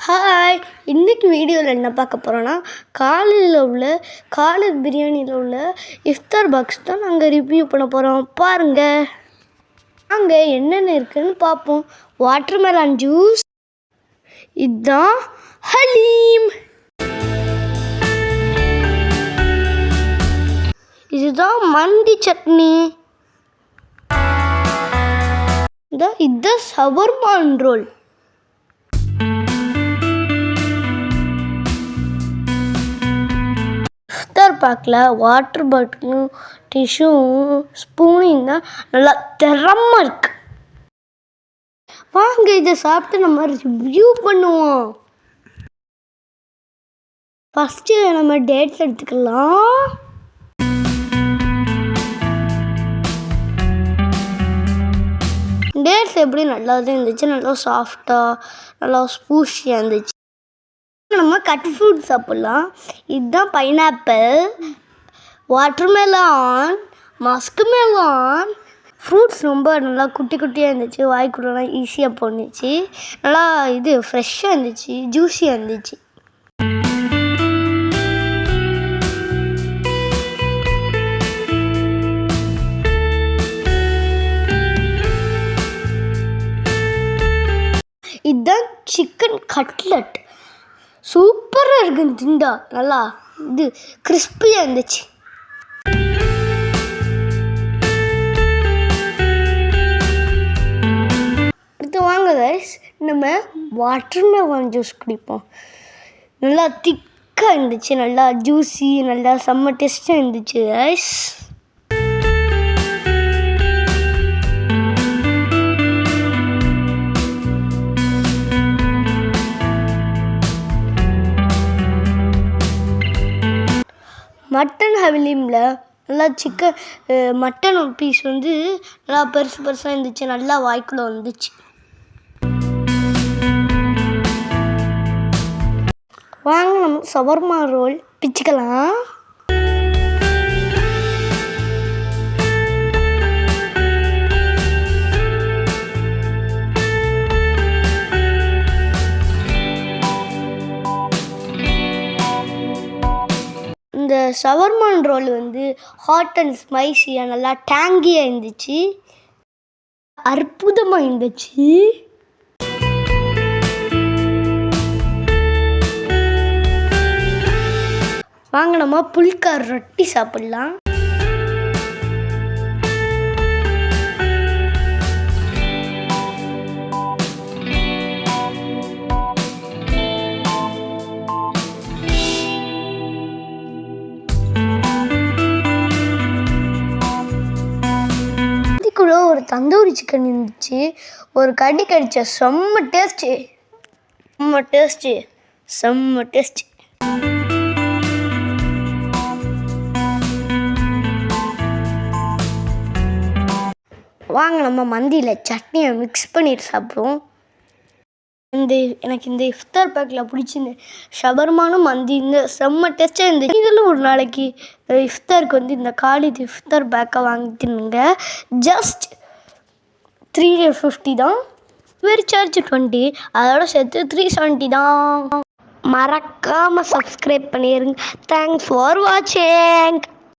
Hi, இன்றைக்கி வீடியோவில் என்ன பார்க்க போகிறோன்னா காலையில் பிரியாணியில் உள்ள இஃப்தார் பாக்ஸ் தான் நாங்கள் ரிவ்யூ பண்ண போகிறோம். பாருங்கள், அங்கே என்னென்ன இருக்குதுன்னு பார்ப்போம். வாட்டர்மெலான் ஜூஸ், இதுதான் ஹலீம், இதுதான் மந்தி சட்னி, இதுதான் ஷவர்மான் ரோல், இஃப்தார் பேக்கில் வாட்டர் பாட்டிலும் டிஷ்யூவும் ஸ்பூனும் தான் நல்லா திறமா இருக்கு. வாங்க இதை சாப்பிட்டு நம்ம ரிவ்யூ பண்ணுவோம். ஃபஸ்ட்டு நம்ம டேட்ஸ் எடுத்துக்கலாம். டேட்ஸ் எப்படி நல்லா தான் இருந்துச்சு, நல்லா சாஃப்டாக நல்லா ஸ்பூஷியாக இருந்துச்சு. நம்ம கட் ஃப்ரூட் சாப்பிட்லாம். இதுதான் pineapple, watermelon, Musk melon. Fruits ரொம்ப நல்லா குட்டி குட்டியாக இருந்துச்சு, வாய்க்குள்ளலாம் ஈஸியாக போணுச்சு. நல்லா ஃப்ரெஷ்ஷாக இருந்துச்சு, ஜூஸியாக இருந்துச்சு. இதுதான் சிக்கன் கட்லட், சூப்பராக இருக்குன்னு திண்டா, நல்லா கிறிஸ்பியாக இருந்துச்சு. அடுத்து வாங்க கைஸ், நம்ம வாட்டர்மெலான் ஜூஸ் குடிப்போம். நல்லா திக்காக இருந்துச்சு, நல்லா ஜூஸி, நல்லா செம்ம டேஸ்ட்டாக இருந்துச்சு கைஸ். மட்டன் ஹலீமில் நல்லா மட்டன் பீஸ் நல்லா பெருசாக இருந்துச்சு, நல்லா வாய்க்குள்ள வந்துச்சு. வாங்க நம்ம ஷவர்மா ரோல் பிச்சுக்கலாம். இந்த ஷவர்மான் ரோல் ஹாட் அண்ட் ஸ்பைசியாக நல்லா டேங்கியாக இருந்துச்சு, அற்புதமாக இருந்துச்சு. வாங்க நம்ம புல்கா ரொட்டி சாப்பிட்லாம். ஒரு தந்தூரி சிக்கன் இருந்துச்சு, ஒரு கடி கடிச்ச செம்ம டேஸ்ட்டு. வாங்க நம்ம மந்தியில் சட்னியை மிக்ஸ் பண்ணிட்டு சாப்பிடுவோம். எனக்கு இந்த இஃப்தார் பேக்கில் பிடிச்சிருந்து ஷவர்மானும் மந்தி செம்ம டேஸ்ட்டாக இருந்துச்சு. நீங்களும் ஒரு நாளைக்கு இஃப்தாருக்கு இந்த காலித் இஃப்தார் பேக்கை வாங்கிட்டுனுங்க. ஜஸ்ட் 350 தான், வெரி சார்ஜ் 20, அதோட சேர்த்து 370 தான். மறக்காமல் சப்ஸ்கிரைப் பண்ணிடுங்க. தேங்க்ஸ் ஃபார் வாட்சிங்.